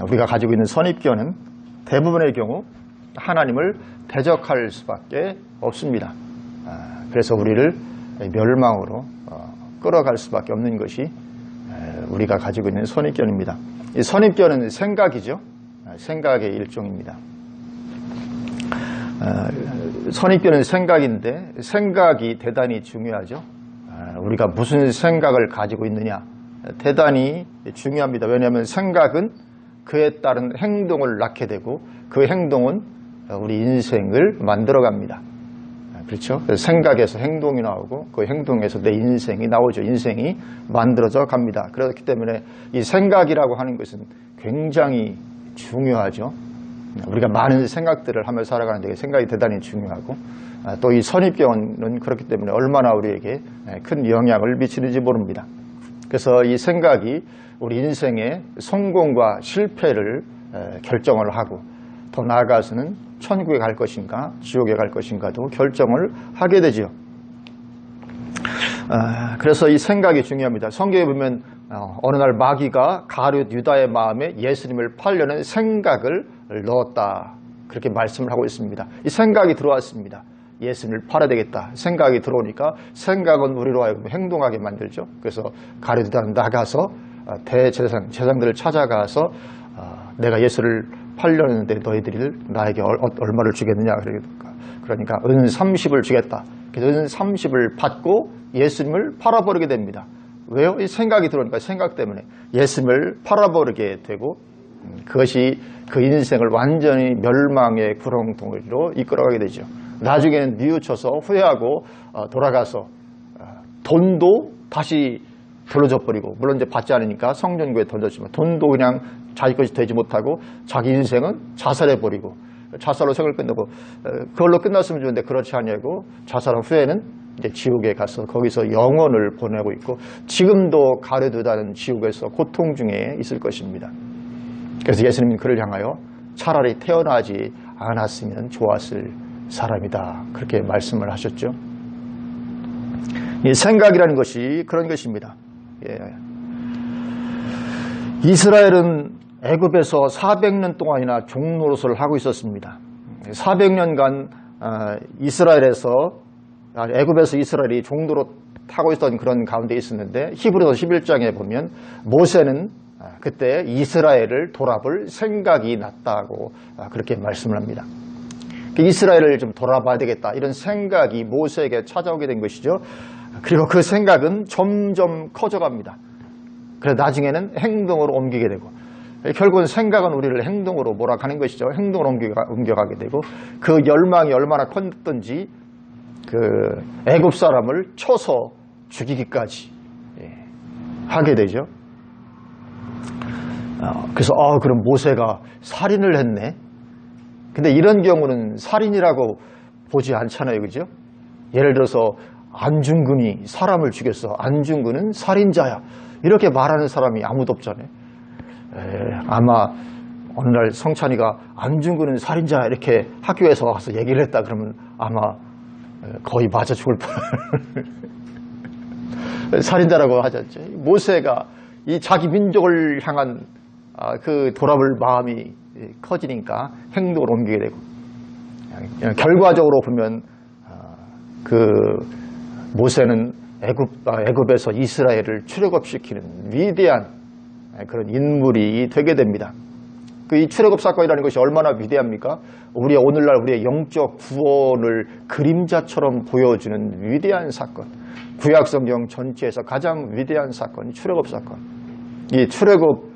우리가 가지고 있는 선입견은 대부분의 경우 하나님을 대적할 수밖에 없습니다. 그래서 우리를 멸망으로 끌어갈 수밖에 없는 것이 우리가 가지고 있는 선입견입니다. 이 선입견은 생각이죠. 생각의 일종입니다. 선입견은 생각인데 생각이 대단히 중요하죠. 우리가 무슨 생각을 가지고 있느냐 대단히 중요합니다. 왜냐하면 생각은 그에 따른 행동을 낳게 되고 그 행동은 우리 인생을 만들어갑니다. 그렇죠? 생각에서 행동이 나오고 그 행동에서 내 인생이 나오죠. 인생이 만들어져 갑니다. 그렇기 때문에 이 생각이라고 하는 것은 굉장히 중요하죠. 우리가 많은 생각들을 하며 살아가는데 생각이 대단히 중요하고 또 이 선입견은 그렇기 때문에 얼마나 우리에게 큰 영향을 미치는지 모릅니다. 그래서 이 생각이 우리 인생의 성공과 실패를 결정을 하고 더 나아가서는 천국에 갈 것인가 지옥에 갈 것인가도 결정을 하게 되죠. 그래서 이 생각이 중요합니다. 성경에 보면 어느 날 마귀가 가룟 유다의 마음에 예수님을 팔려는 생각을 넣었다 그렇게 말씀을 하고 있습니다. 이 생각이 들어왔습니다. 예수님을 팔아야 되겠다 생각이 들어오니까 생각은 우리로 하여금 행동하게 만들죠. 그래서 가룟 유다는 나가서 제사장들을 찾아가서 내가 예수를 팔려는데 너희들이 나에게 얼마를 주겠느냐 그러니까 은 30을 주겠다. 그래서 은 30을 받고 예수님을 팔아버리게 됩니다. 왜요? 이 생각이 들어오니까 생각 때문에 예수님을 팔아버리게 되고 그것이 그 인생을 완전히 멸망의 구렁텅이로 이끌어가게 되죠. 나중에는 뉘우쳐서 후회하고 돌아가서 돈도 다시 돌려줘 버리고 물론 이제 받지 않으니까 성전구에 던졌지만 돈도 그냥 자기 것이 되지 못하고 자기 인생은 자살해 버리고 자살로 생을 끝내고 그걸로 끝났으면 좋은데 그렇지 않냐고 자살한 후에는 이제 지옥에 가서 거기서 영혼을 보내고 있고 지금도 가룟유다는 지옥에서 고통 중에 있을 것입니다. 그래서 예수님은 그를 향하여 차라리 태어나지 않았으면 좋았을 사람이다 그렇게 말씀을 하셨죠. 이 생각이라는 것이 그런 것입니다. 예. 이스라엘은 애굽에서 400년 동안이나 종노릇을 하고 있었습니다. 400년간 애굽에서 이스라엘이 종노릇 하고 있던 그런 가운데 있었는데 히브리서 11장에 보면 모세는 그때 이스라엘을 돌아볼 생각이 났다고 그렇게 말씀을 합니다. 이스라엘을 좀 돌아봐야 되겠다 이런 생각이 모세에게 찾아오게 된 것이죠. 그리고 그 생각은 점점 커져갑니다. 그래서 나중에는 행동으로 옮기게 되고 결국은 생각은 우리를 행동으로 몰아가는 것이죠. 행동으로 옮겨가게 되고 그 열망이 얼마나 컸던지 그 애굽 사람을 쳐서 죽이기까지 하게 되죠. 그래서 그럼 모세가 살인을 했네. 근데 이런 경우는 살인이라고 보지 않잖아요. 그죠? 예를 들어서 안중근이 사람을 죽였어. 안중근은 살인자야. 이렇게 말하는 사람이 아무도 없잖아요. 아마 어느 날 성찬이가 안중근은 살인자야 이렇게 학교에서 와서 얘기를 했다 그러면 아마 거의 맞아 죽을 뻔. 살인자라고 하셨죠. 모세가 이 자기 민족을 향한 그 돌아볼 마음이 커지니까 행동을 옮기게 되고 결과적으로 보면 그 모세는 애굽에서 이스라엘을 출애굽시키는 위대한 그런 인물이 되게 됩니다. 그 이 출애굽 사건이라는 것이 얼마나 위대합니까? 오늘날 우리의 영적 구원을 그림자처럼 보여주는 위대한 사건. 구약성경 전체에서 가장 위대한 사건이 출애굽 사건. 이 출애굽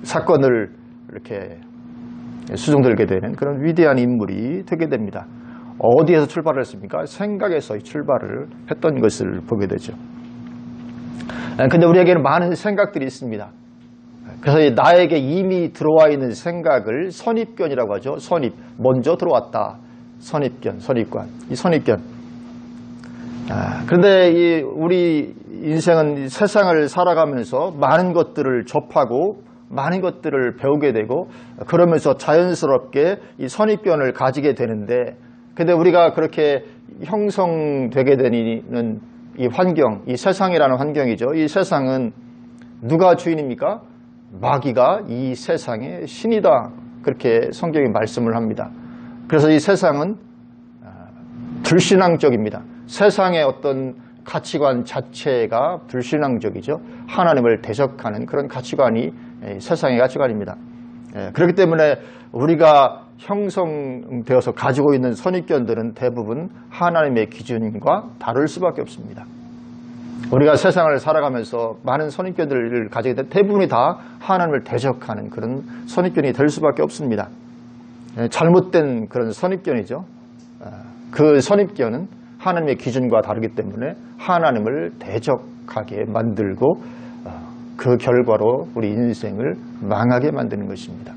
사건을 이렇게 수종들게 되는 그런 위대한 인물이 되게 됩니다. 어디에서 출발을 했습니까? 생각에서 출발을 했던 것을 보게 되죠. 근데 우리에게는 많은 생각들이 있습니다. 그래서 나에게 이미 들어와 있는 생각을 선입견이라고 하죠. 먼저 들어왔다. 선입관. 이 선입견. 그런데 우리 인생은 세상을 살아가면서 많은 것들을 접하고 많은 것들을 배우게 되고 그러면서 자연스럽게 이 선입견을 가지게 되는데 근데 우리가 그렇게 형성되게 되는 이 환경, 이 세상이라는 환경이죠. 이 세상은 누가 주인입니까? 마귀가 이 세상의 신이다. 그렇게 성경이 말씀을 합니다. 그래서 이 세상은 불신앙적입니다. 세상의 어떤 가치관 자체가 불신앙적이죠. 하나님을 대적하는 그런 가치관이 세상의 가치관입니다. 그렇기 때문에 우리가 형성되어서 가지고 있는 선입견들은 대부분 하나님의 기준과 다를 수밖에 없습니다. 우리가 세상을 살아가면서 많은 선입견들을 가지게 된 대부분이 다 하나님을 대적하는 그런 선입견이 될 수밖에 없습니다. 잘못된 그런 선입견이죠. 그 선입견은 하나님의 기준과 다르기 때문에 하나님을 대적하게 만들고 그 결과로 우리 인생을 망하게 만드는 것입니다.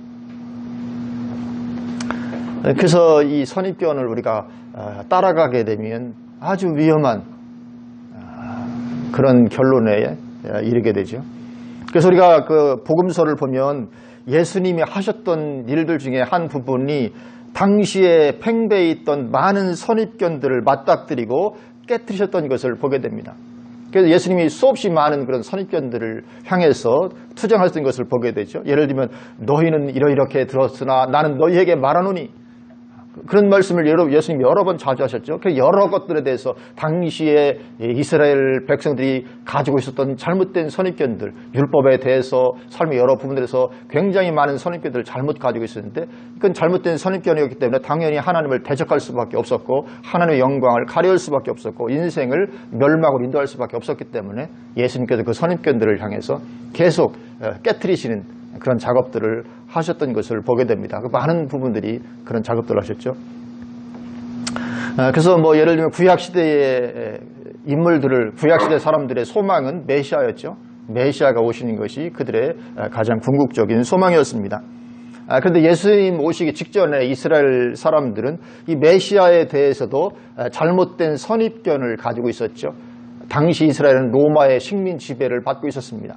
그래서 이 선입견을 우리가 따라가게 되면 아주 위험한 그런 결론에 이르게 되죠. 그래서 우리가 그 복음서를 보면 예수님이 하셨던 일들 중에 한 부분이 당시에 팽배해 있던 많은 선입견들을 맞닥뜨리고 깨뜨리셨던 것을 보게 됩니다. 그래서 예수님이 수없이 많은 그런 선입견들을 향해서 투정하셨던 것을 보게 되죠. 예를 들면 너희는 이렇게 들었으나 나는 너희에게 말하노니, 그런 말씀을 예수님이 여러 번 자주 하셨죠. 그 여러 것들에 대해서 당시에 이스라엘 백성들이 가지고 있었던 잘못된 선입견들, 율법에 대해서 삶의 여러 부분들에서 굉장히 많은 선입견들을 잘못 가지고 있었는데, 그건 잘못된 선입견이었기 때문에 당연히 하나님을 대적할 수밖에 없었고 하나님의 영광을 가려울 수밖에 없었고 인생을 멸망으로 인도할 수밖에 없었기 때문에 예수님께서 그 선입견들을 향해서 계속 깨트리시는 그런 작업들을 하셨던 것을 보게 됩니다. 많은 부분들이 그런 작업들을 하셨죠. 그래서 예를 들면 구약시대의 인물들을, 구약시대 사람들의 소망은 메시아였죠. 메시아가 오시는 것이 그들의 가장 궁극적인 소망이었습니다. 그런데 예수님 오시기 직전에 이스라엘 사람들은 이 메시아에 대해서도 잘못된 선입견을 가지고 있었죠. 당시 이스라엘은 로마의 식민 지배를 받고 있었습니다.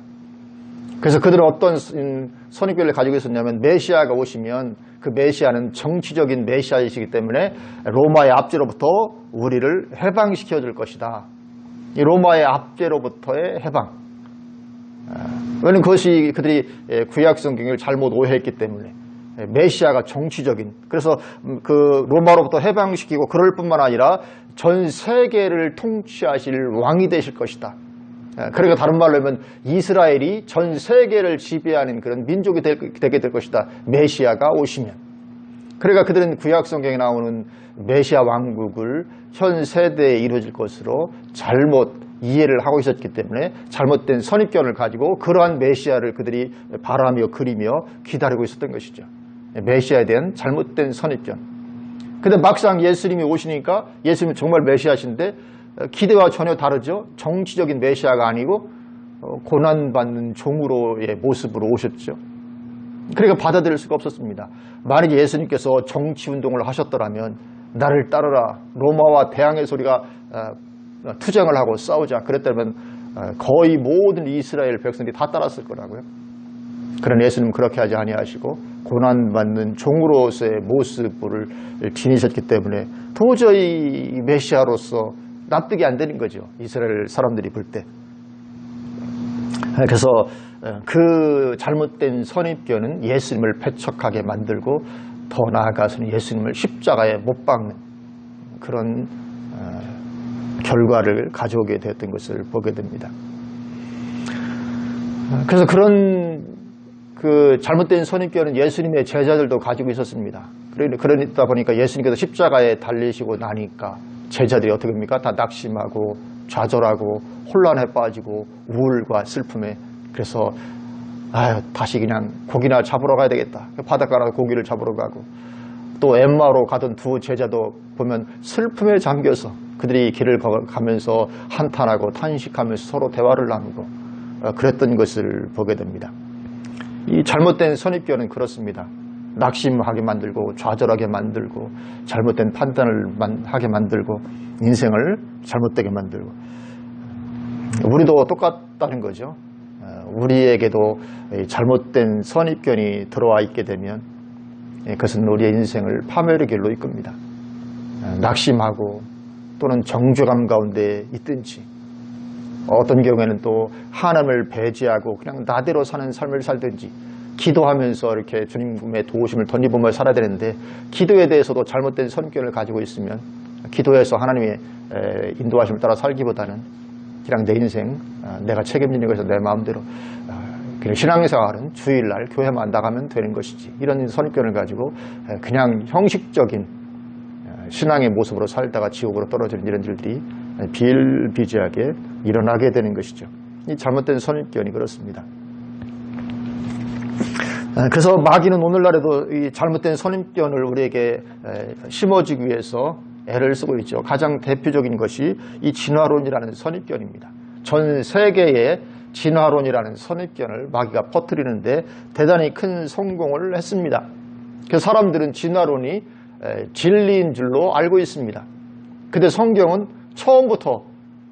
그래서 그들은 어떤 선입견을 가지고 있었냐면 메시아가 오시면 그 메시아는 정치적인 메시아이시기 때문에 로마의 압제로부터 우리를 해방시켜 줄 것이다. 이 로마의 압제로부터의 해방. 왜냐하면 그것이 그들이 구약 성경을 잘못 오해했기 때문에 메시아가 정치적인, 그래서 그 로마로부터 해방시키고 그럴 뿐만 아니라 전 세계를 통치하실 왕이 되실 것이다. 그러니까 다른 말로 하면 이스라엘이 전 세계를 지배하는 그런 민족이 되게 될 것이다. 메시아가 오시면. 그러니까 그들은 구약 성경에 나오는 메시아 왕국을 현 세대에 이루어질 것으로 잘못 이해를 하고 있었기 때문에 잘못된 선입견을 가지고 그러한 메시아를 그들이 바라며 그리며 기다리고 있었던 것이죠. 메시아에 대한 잘못된 선입견. 근데 막상 예수님이 오시니까 예수님은 정말 메시아신데 기대와 전혀 다르죠. 정치적인 메시아가 아니고 고난받는 종으로의 모습으로 오셨죠. 그러니까 받아들일 수가 없었습니다. 만약에 예수님께서 정치운동을 하셨더라면 나를 따르라, 로마와 대항의 소리가 투쟁을 하고 싸우자 그랬다면 거의 모든 이스라엘 백성들이 다 따랐을 거라고요. 그러나 예수님은 그렇게 하지 아니하시고 고난받는 종으로서의 모습을 지니셨기 때문에 도저히 메시아로서 납득이 안 되는 거죠. 이스라엘 사람들이 볼 때. 그래서 그 잘못된 선입견은 예수님을 패척하게 만들고 더 나아가서는 예수님을 십자가에 못 박는 그런 결과를 가져오게 되었던 것을 보게 됩니다. 그래서 그런 그 잘못된 선입견은 예수님의 제자들도 가지고 있었습니다. 그러다 보니까 예수님께서 십자가에 달리시고 나니까 제자들이 어떻게 합니까? 다 낙심하고 좌절하고 혼란에 빠지고 우울과 슬픔에, 그래서 다시 그냥 고기나 잡으러 가야 되겠다. 바닷가로 고기를 잡으러 가고, 또 엠마오로 가던 두 제자도 보면 슬픔에 잠겨서 그들이 길을 가면서 한탄하고 탄식하면서 서로 대화를 나누고 그랬던 것을 보게 됩니다. 이 잘못된 선입견은 그렇습니다. 낙심하게 만들고 좌절하게 만들고 잘못된 판단을 하게 만들고 인생을 잘못되게 만들고, 우리도 똑같다는 거죠. 우리에게도 잘못된 선입견이 들어와 있게 되면 그것은 우리의 인생을 파멸의 길로 이끕니다. 낙심하고 또는 정죄감 가운데 있든지 어떤 경우에는 또 하나님을 배제하고 그냥 나대로 사는 삶을 살든지, 기도하면서 이렇게 주님의 도우심을 덧입으며 살아야 되는데, 기도에 대해서도 잘못된 선입견을 가지고 있으면 기도에서 하나님의 인도하심을 따라 살기보다는 그냥 내 인생 내가 책임지는 것에서 내 마음대로 그냥 신앙생활은 주일날 교회만 나가면 되는 것이지, 이런 선입견을 가지고 그냥 형식적인 신앙의 모습으로 살다가 지옥으로 떨어지는 이런 일들이 비일비재하게 일어나게 되는 것이죠. 이 잘못된 선입견이 그렇습니다. 그래서 마귀는 오늘날에도 이 잘못된 선입견을 우리에게 심어주기 위해서 애를 쓰고 있죠. 가장 대표적인 것이 이 진화론이라는 선입견입니다. 전 세계에 진화론이라는 선입견을 마귀가 퍼뜨리는데 대단히 큰 성공을 했습니다. 그래서 사람들은 진화론이 진리인 줄로 알고 있습니다. 근데 성경은 처음부터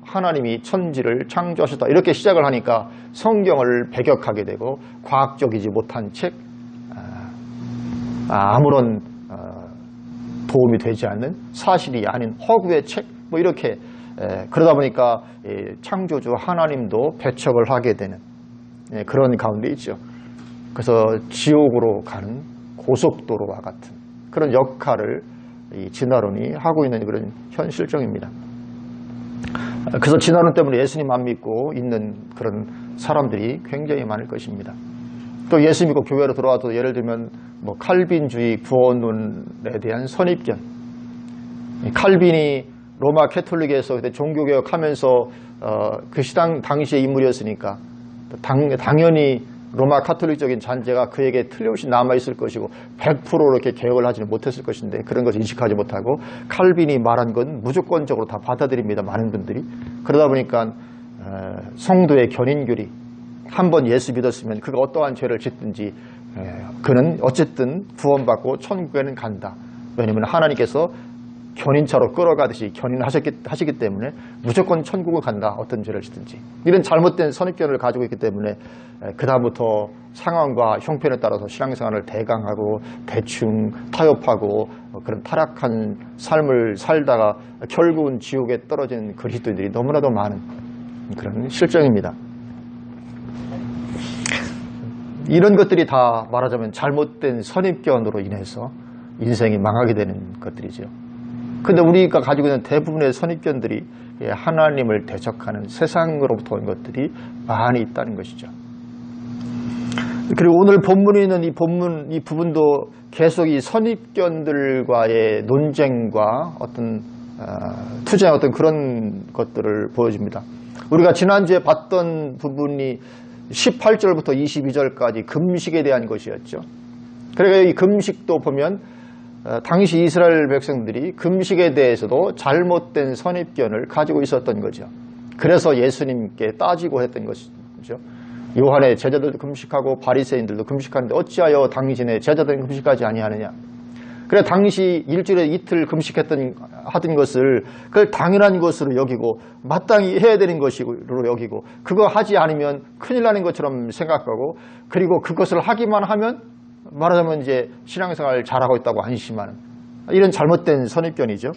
하나님이 천지를 창조하셨다 이렇게 시작을 하니까 성경을 배격하게 되고, 과학적이지 못한 책, 아무런 도움이 되지 않는 사실이 아닌 허구의 책, 뭐 이렇게 그러다 보니까 창조주 하나님도 배척을 하게 되는 그런 가운데 있죠. 그래서 지옥으로 가는 고속도로와 같은 그런 역할을 이 진화론이 하고 있는 그런 현실정입니다. 그래서 진화론 때문에 예수님 안 믿고 있는 그런 사람들이 굉장히 많을 것입니다. 또 예수 믿고 교회로 들어와도 예를 들면 뭐 칼빈주의 구원론에 대한 선입견, 칼빈이 로마 캐톨릭에서 그때 종교개혁하면서 그 시당 당시의 인물이었으니까 당연히 로마 카톨릭적인 잔재가 그에게 틀림없이 남아있을 것이고 100% 이렇게 개혁을 하지는 못했을 것인데, 그런 것을 인식하지 못하고 칼빈이 말한 건 무조건적으로 다 받아들입니다, 많은 분들이. 그러다 보니까 성도의 견인교리, 한번 예수 믿었으면 그가 어떠한 죄를 짓든지 그는 어쨌든 구원받고 천국에는 간다. 왜냐하면 하나님께서 견인차로 끌어가듯이 견인하시기 때문에 무조건 천국을 간다, 어떤 죄를 짓든지. 이런 잘못된 선입견을 가지고 있기 때문에 그 다음부터 상황과 형편에 따라서 신앙생활을 대강하고 대충 타협하고 그런 타락한 삶을 살다가 결국은 지옥에 떨어진 그리스도인들이 너무나도 많은 그런 실정입니다. 이런 것들이 다 말하자면 잘못된 선입견으로 인해서 인생이 망하게 되는 것들이죠. 근데 우리가 가지고 있는 대부분의 선입견들이 하나님을 대적하는 세상으로부터 온 것들이 많이 있다는 것이죠. 그리고 오늘 본문에 있는 이 부분도 계속 이 선입견들과의 논쟁과 어떤 투쟁, 어떤 그런 것들을 보여줍니다. 우리가 지난주에 봤던 부분이 18절부터 22절까지 금식에 대한 것이었죠. 그러니까 이 금식도 보면 당시 이스라엘 백성들이 금식에 대해서도 잘못된 선입견을 가지고 있었던 거죠. 그래서 예수님께 따지고 했던 것이죠. 요한의 제자들도 금식하고 바리새인들도 금식하는데 어찌하여 당신의 제자들은 금식하지 아니하느냐. 그래 당시 일주일에 이틀 하던 것을 그걸 당연한 것으로 여기고 마땅히 해야 되는 것으로 여기고, 그거 하지 않으면 큰일 나는 것처럼 생각하고, 그리고 그것을 하기만 하면 말하자면 이제 신앙생활 잘하고 있다고 안심하는 이런 잘못된 선입견이죠.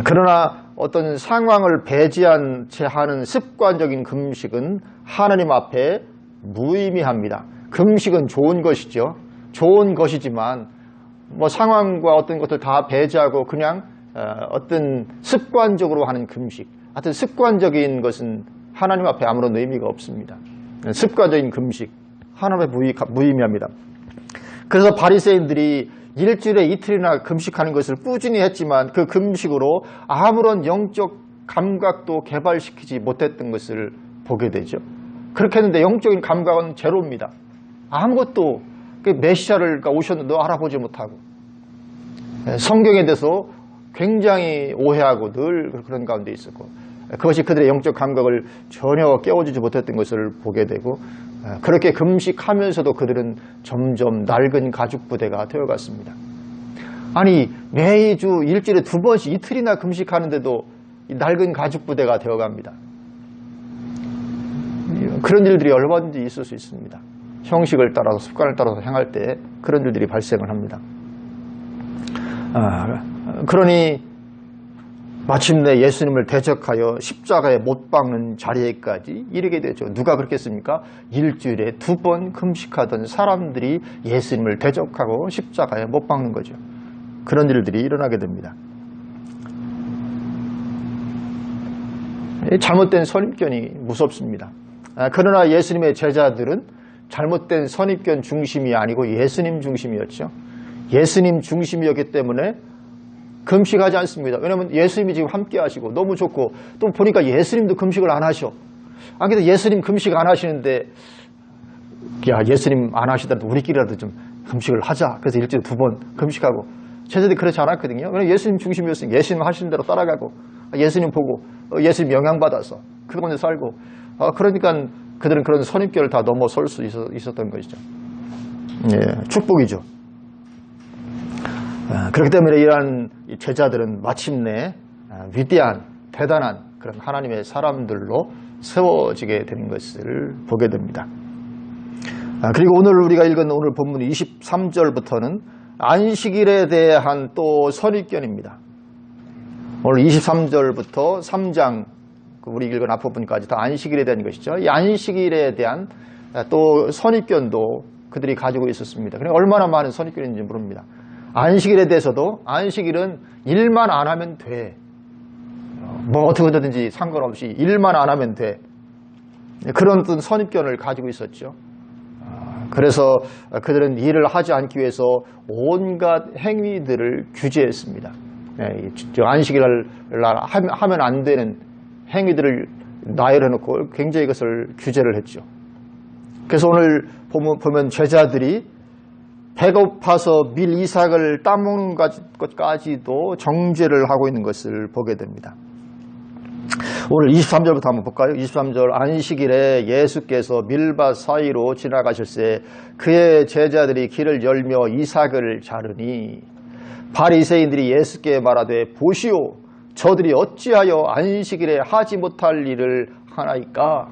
그러나 어떤 상황을 배제한 채 하는 습관적인 금식은 하나님 앞에 무의미합니다. 금식은 좋은 것이죠. 좋은 것이지만 뭐 상황과 어떤 것들 다 배제하고 그냥 어떤 습관적으로 하는 금식, 하여튼 습관적인 것은 하나님 앞에 아무런 의미가 없습니다. 습관적인 금식 하나님 앞에 무의미합니다. 그래서 바리새인들이 일주일에 이틀이나 금식하는 것을 꾸준히 했지만 그 금식으로 아무런 영적 감각도 개발시키지 못했던 것을 보게 되죠. 그렇게 했는데 영적인 감각은 제로입니다. 아무것도 메시아를 오셨는데 알아보지 못하고 성경에 대해서 굉장히 오해하고 늘 그런 가운데 있었고, 그것이 그들의 영적 감각을 전혀 깨워주지 못했던 것을 보게 되고, 그렇게 금식하면서도 그들은 점점 낡은 가죽 부대가 되어갔습니다. 아니 매주 일주일에 2번씩 이틀이나 금식하는데도 낡은 가죽 부대가 되어갑니다. 그런 일들이 얼마든지 있을 수 있습니다. 형식을 따라서 습관을 따라서 행할 때 그런 일들이 발생을 합니다. 그러니 마침내 예수님을 대적하여 십자가에 못 박는 자리에까지 이르게 되죠. 누가 그렇겠습니까? 일주일에 2번 금식하던 사람들이 예수님을 대적하고 십자가에 못 박는 거죠. 그런 일들이 일어나게 됩니다. 잘못된 선입견이 무섭습니다. 그러나 예수님의 제자들은 잘못된 선입견 중심이 아니고 예수님 중심이었죠. 예수님 중심이었기 때문에 금식하지 않습니다. 왜냐하면 예수님이 지금 함께 하시고 너무 좋고, 또 보니까 예수님도 금식을 안 하셔. 근데 예수님 금식 안 하시는데, 야, 예수님 안 하시더라도 우리끼리라도 좀 금식을 하자. 그래서 일주일에 2번 금식하고. 제자들이 그렇지 않았거든요. 그냥 예수님 중심이었으니 예수님 하시는 대로 따라가고, 예수님 보고, 예수님 영향받아서 그 가운데 살고, 그러니까 그들은 그런 선입견을 다 넘어설 수 있었던 것이죠. 예, 축복이죠. 그렇기 때문에 이러한 제자들은 마침내 위대한, 대단한 그런 하나님의 사람들로 세워지게 되는 것을 보게 됩니다. 그리고 오늘 우리가 읽은 오늘 본문 23절부터는 안식일에 대한 또 선입견입니다. 오늘 23절부터 3장 우리 읽은 앞부분까지 다 안식일에 대한 것이죠. 이 안식일에 대한 또 선입견도 그들이 가지고 있었습니다. 그러니까 얼마나 많은 선입견인지 모릅니다. 안식일에 대해서도 안식일은 일만 안 하면 돼. 뭐 어떻게 되든지 상관없이 일만 안 하면 돼. 그런 어떤 선입견을 가지고 있었죠. 그래서 그들은 일을 하지 않기 위해서 온갖 행위들을 규제했습니다. 안식일 날 하면 안 되는 행위들을 나열해놓고 굉장히 이것을 규제를 했죠. 그래서 오늘 보면 제자들이 배고파서 밀 이삭을 따먹는 것까지도 정죄를 하고 있는 것을 보게 됩니다. 오늘 23절부터 한번 볼까요? 23절 안식일에 예수께서 밀밭 사이로 지나가실새 그의 제자들이 길을 열며 이삭을 자르니 바리새인들이 예수께 말하되 보시오 저들이 어찌하여 안식일에 하지 못할 일을 하나이까.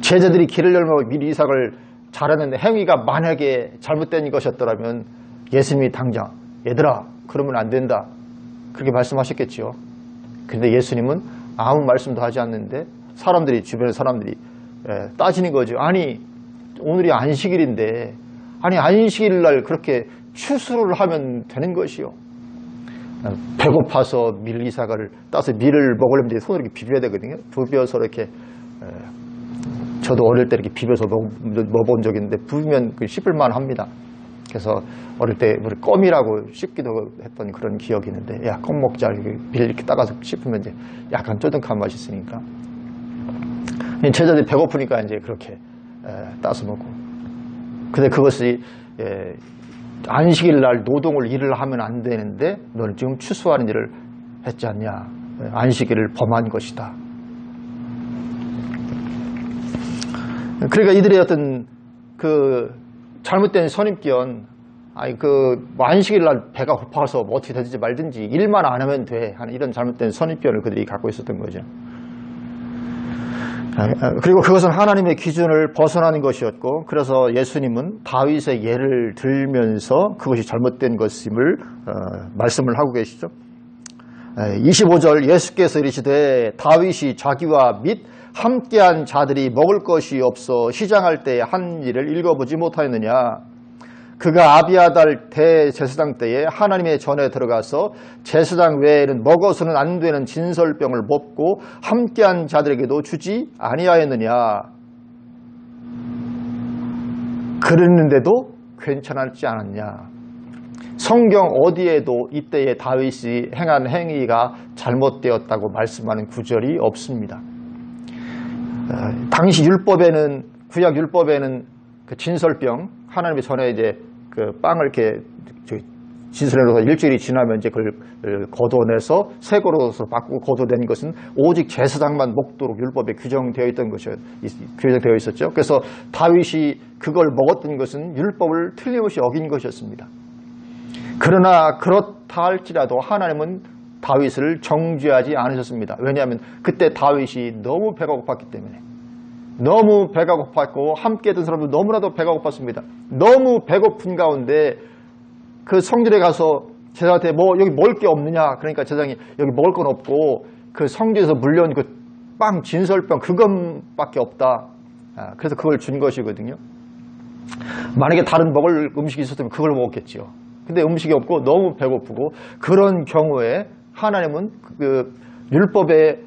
제자들이 길을 열며 밀 이삭을 자르는 행위가 만약에 잘못된 것이었더라면 예수님이 당장 얘들아 그러면 안 된다 그렇게 말씀하셨겠죠. 그런데 예수님은 아무 말씀도 하지 않는데 주변의 사람들이 따지는 거죠. 아니 오늘이 안식일인데 아니 안식일 날 그렇게 추수를 하면 되는 것이요. 배고파서 밀 이삭을 따서 밀을 먹으려면 이제 손으로 이렇게 비벼야 되거든요. 비벼서 이렇게 저도 어릴 때 이렇게 비벼서 먹어본 적이 있는데 부으면 씹을만 합니다. 그래서 어릴 때 우리 껌이라고 씹기도 했던 그런 기억이 있는데 야, 껌 먹자. 밀 이렇게 따가서 씹으면 이제 약간 쫀득한 맛이 있으니까. 제자들이 배고프니까 이제 그렇게 따서 먹고. 근데 그것이 안식일 날 노동을 일을 하면 안 되는데 너는 지금 추수하는 일을 했지 않냐. 안식일을 범한 것이다. 그러니까 이들의 어떤 그 잘못된 선입견, 안식일 날 배가 고파서 뭐 어떻게 되든지 말든지 일만 안 하면 돼 하는 이런 잘못된 선입견을 그들이 갖고 있었던 거죠. 그리고 그것은 하나님의 기준을 벗어나는 것이었고, 그래서 예수님은 다윗의 예를 들면서 그것이 잘못된 것임을 말씀을 하고 계시죠. 25절 예수께서 이르시되 다윗이 자기와 및 함께한 자들이 먹을 것이 없어 시장할 때에 한 일을 읽어보지 못하였느냐. 그가 아비아달 대제사장 때에 하나님의 전에 들어가서 제사장 외에는 먹어서는 안 되는 진설병을 먹고 함께한 자들에게도 주지 아니하였느냐. 그랬는데도 괜찮았지 않았냐. 성경 어디에도 이때의 다윗이 행한 행위가 잘못되었다고 말씀하는 구절이 없습니다. 당시 율법에는, 구약 율법에는 그 진설병, 하나님의 전에 이제 그 빵을 이렇게 진설해서 일주일이 지나면 이제 그걸 걷어내서 새 그릇으로 바꾸고 걷어낸 것은 오직 제사장만 먹도록 율법에 규정되어 있던 것이요. 규정되어 있었죠. 그래서 다윗이 그걸 먹었던 것은 율법을 틀림없이 어긴 것이었습니다. 그러나 그렇다 할지라도 하나님은 다윗을 정죄하지 않으셨습니다. 왜냐하면 그때 다윗이 너무 배가 고팠기 때문에. 너무 배가 고팠고 함께 했던 사람도 너무나도 배가 고팠습니다. 너무 배고픈 가운데 그 성전에 가서 제자한테 뭐 여기 먹을 게 없느냐? 그러니까 제자장이 여기 먹을 건 없고 그 성전에서 물려온 그 빵 진설병 그것밖에 없다. 그래서 그걸 준 것이거든요. 만약에 다른 먹을 음식이 있었다면 그걸 먹었겠지요. 근데 음식이 없고 너무 배고프고 그런 경우에 하나님은 그 율법에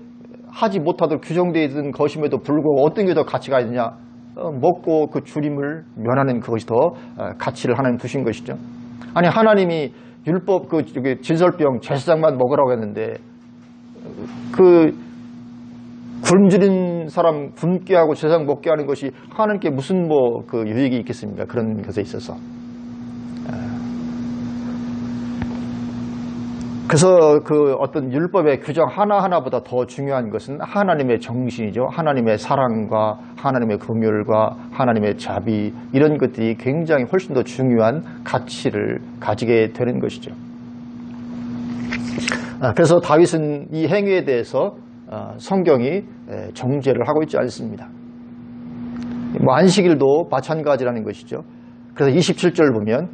하지 못하도록 규정되어 있는 것임에도 불구하고 어떤 게 더 가치가 있느냐? 먹고 그 주림을 면하는 그것이 더 가치를 하나님 두신 것이죠. 아니 하나님이 율법 그 진설병 제사장만 먹으라고 했는데 그 굶주린 사람 굶게 하고 제사장 먹게 하는 것이 하나님께 무슨 뭐 그 유익이 있겠습니까? 그런 것에 있어서. 그래서 그 어떤 율법의 규정 하나하나보다 더 중요한 것은 하나님의 정신이죠. 하나님의 사랑과 하나님의 긍휼과 하나님의 자비 이런 것들이 굉장히 훨씬 더 중요한 가치를 가지게 되는 것이죠. 그래서 다윗은 이 행위에 대해서 성경이 정죄를 하고 있지 않습니다. 뭐 안식일도 마찬가지라는 것이죠. 그래서 27절 보면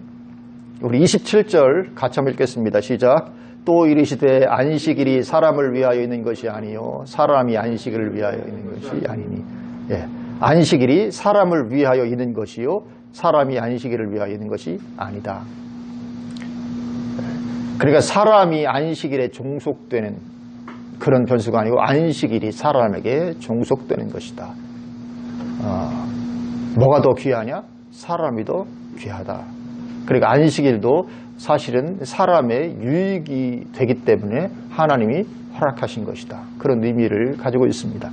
우리 27절 같이 한번 읽겠습니다. 시작. 또 이르시되 안식일이 사람을 위하여 있는 것이 아니요 사람이 안식일을 위하여 있는 것이 아니니. 예. 안식일이 사람을 위하여 있는 것이요 사람이 안식일을 위하여 있는 것이 아니다. 그러니까 사람이 안식일에 종속되는 그런 변수가 아니고 안식일이 사람에게 종속되는 것이다. 뭐가 더 귀하냐? 사람이 더 귀하다. 그러니까 안식일도 사실은 사람의 유익이 되기 때문에 하나님이 허락하신 것이다. 그런 의미를 가지고 있습니다.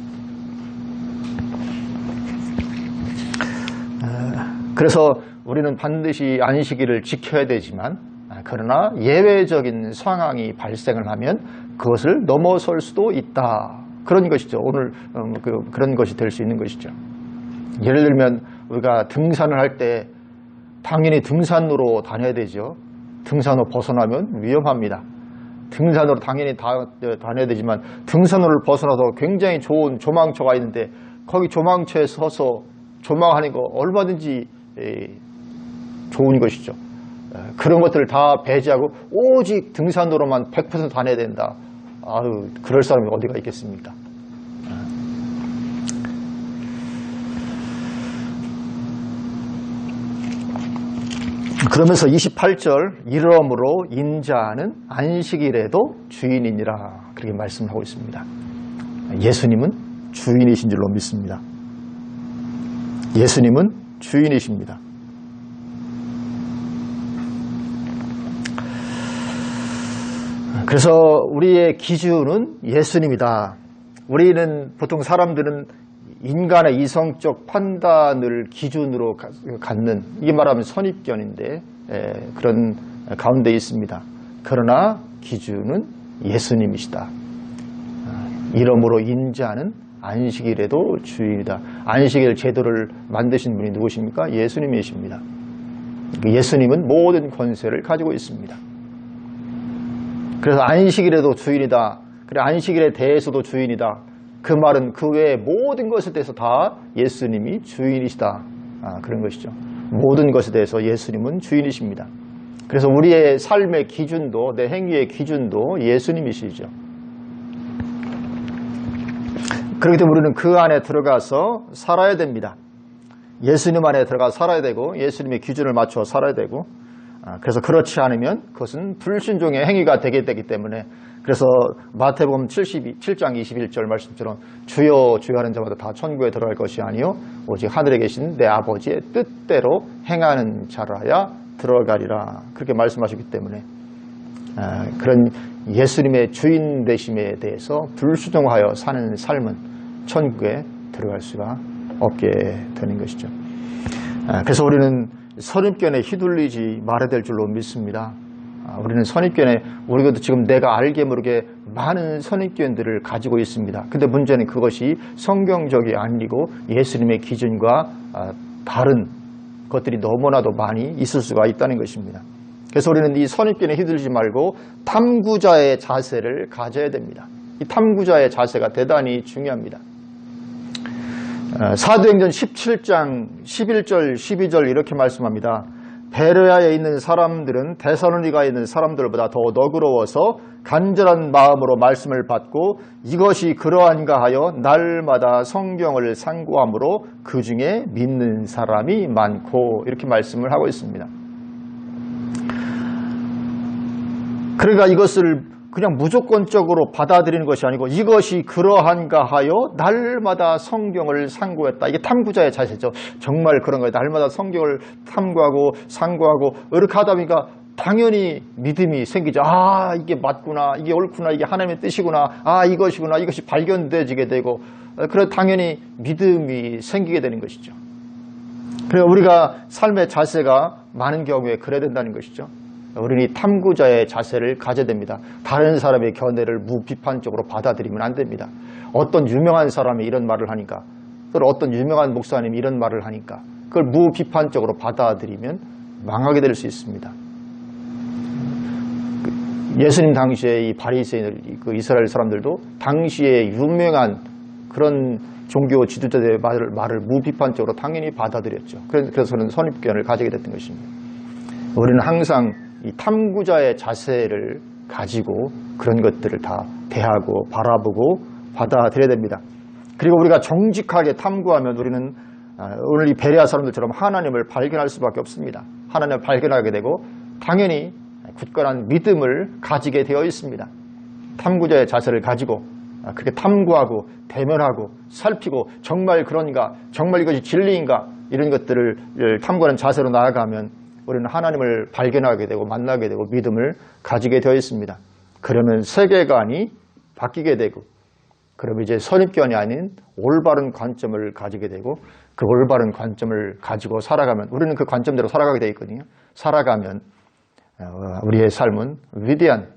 그래서 우리는 반드시 안식일을 지켜야 되지만 그러나 예외적인 상황이 발생을 하면 그것을 넘어설 수도 있다. 그런 것이죠. 오늘 그런 것이 될 수 있는 것이죠. 예를 들면 우리가 등산을 할 때 당연히 등산로로 다녀야 되죠. 등산로 벗어나면 위험합니다. 등산으로 당연히 다녀야 되지만 등산로를 벗어나서 굉장히 좋은 조망초가 있는데 거기 조망초에 서서 조망하는 거 얼마든지 좋은 것이죠. 그런 것들을 다 배제하고 오직 등산로로만 100% 다녀야 된다. 아유, 그럴 사람이 어디가 있겠습니까? 그러면서 28절 이러므로 인자는 안식일에도 주인이니라 그렇게 말씀하고 있습니다. 예수님은 주인이신 줄로 믿습니다. 예수님은 주인이십니다. 그래서 우리의 기준은 예수님이다. 우리는 보통 사람들은 인간의 이성적 판단을 기준으로 갖는 이게 말하면 선입견인데 그런 가운데 있습니다. 그러나 기준은 예수님이시다. 이러므로 인자는 안식일에도 주인이다. 안식일 제도를 만드신 분이 누구십니까? 예수님이십니다. 예수님은 모든 권세를 가지고 있습니다. 그래서 안식일에도 주인이다. 그래 안식일에 대해서도 주인이다. 그 말은 그 외의 모든 것에 대해서 다 예수님이 주인이시다. 그런 것이죠. 모든 것에 대해서 예수님은 주인이십니다. 그래서 우리의 삶의 기준도 내 행위의 기준도 예수님이시죠. 그렇기 때문에 우리는 그 안에 들어가서 살아야 됩니다. 예수님 안에 들어가서 살아야 되고 예수님의 기준을 맞춰 살아야 되고 그래서 그렇지 않으면 그것은 불순종의 행위가 되게 되기 때문에 그래서 마태복음 7장 21절 말씀처럼 주여 주여 하는 자마다 다 천국에 들어갈 것이 아니요 오직 하늘에 계신 내 아버지의 뜻대로 행하는 자라야 들어가리라 그렇게 말씀하셨기 때문에 그런 예수님의 주인 되심에 대해서 불순종하여 사는 삶은 천국에 들어갈 수가 없게 되는 것이죠. 그래서 우리는 선입견에 휘둘리지 말아야 될 줄로 믿습니다. 우리는 선입견에 우리도 지금 내가 알게 모르게 많은 선입견들을 가지고 있습니다. 근데 문제는 그것이 성경적이 아니고 예수님의 기준과 다른 것들이 너무나도 많이 있을 수가 있다는 것입니다. 그래서 우리는 이 선입견에 휘둘리지 말고 탐구자의 자세를 가져야 됩니다. 이 탐구자의 자세가 대단히 중요합니다. 사도행전 17장 11절 12절 이렇게 말씀합니다. 베레아에 있는 사람들은 데살로니가에 있는 사람들보다 더 너그러워서 간절한 마음으로 말씀을 받고 이것이 그러한가 하여 날마다 성경을 상고함으로 그 중에 믿는 사람이 많고 이렇게 말씀을 하고 있습니다. 그러니까 이것을 그냥 무조건적으로 받아들이는 것이 아니고 이것이 그러한가 하여 날마다 성경을 상고했다. 이게 탐구자의 자세죠. 정말 그런 거예요. 날마다 성경을 탐구하고 상고하고 이렇게 하다 보니까 당연히 믿음이 생기죠. 아, 이게 맞구나. 이게 옳구나. 이게 하나님의 뜻이구나. 아, 이것이구나. 이것이 발견되지게 되고 그래 당연히 믿음이 생기게 되는 것이죠. 그래서 우리가 삶의 자세가 많은 경우에 그래야 된다는 것이죠. 우리는 이 탐구자의 자세를 가져야 됩니다. 다른 사람의 견해를 무비판적으로 받아들이면 안 됩니다. 어떤 유명한 사람이 이런 말을 하니까 또는 어떤 유명한 목사님이 이런 말을 하니까 그걸 무비판적으로 받아들이면 망하게 될 수 있습니다. 예수님 당시에 이 바리새인들, 그 이스라엘 사람들도 당시에 유명한 그런 종교 지도자들의 말을 무비판적으로 당연히 받아들였죠. 그래서는 선입견을 가지게 됐던 것입니다. 우리는 항상 이 탐구자의 자세를 가지고 그런 것들을 다 대하고 바라보고 받아들여야 됩니다. 그리고 우리가 정직하게 탐구하면 우리는 오늘 이 베레아 사람들처럼 하나님을 발견할 수밖에 없습니다. 하나님을 발견하게 되고 당연히 굳건한 믿음을 가지게 되어 있습니다. 탐구자의 자세를 가지고 그렇게 탐구하고 대면하고 살피고 정말 그런가, 정말 이것이 진리인가 이런 것들을 탐구하는 자세로 나아가면 우리는 하나님을 발견하게 되고 만나게 되고 믿음을 가지게 되어 있습니다. 그러면 세계관이 바뀌게 되고 그러면 이제 선입견이 아닌 올바른 관점을 가지게 되고 그 올바른 관점을 가지고 살아가면 우리는 그 관점대로 살아가게 되어 있거든요. 살아가면 우리의 삶은 위대한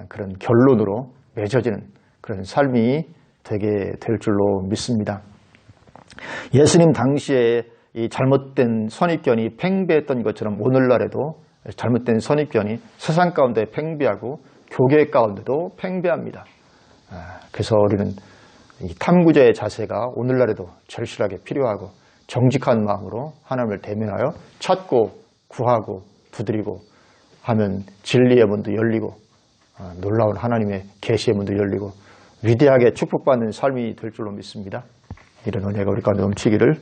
그런 결론으로 맺어지는 그런 삶이 되게 될 줄로 믿습니다. 예수님 당시에 이 잘못된 선입견이 팽배했던 것처럼 오늘날에도 잘못된 선입견이 세상 가운데 팽배하고 교회 가운데도 팽배합니다. 그래서 우리는 이 탐구자의 자세가 오늘날에도 절실하게 필요하고 정직한 마음으로 하나님을 대면하여 찾고 구하고 두드리고 하면 진리의 문도 열리고 놀라운 하나님의 계시의 문도 열리고 위대하게 축복받는 삶이 될 줄로 믿습니다. 이런 은혜가 우리 가운데 넘치기를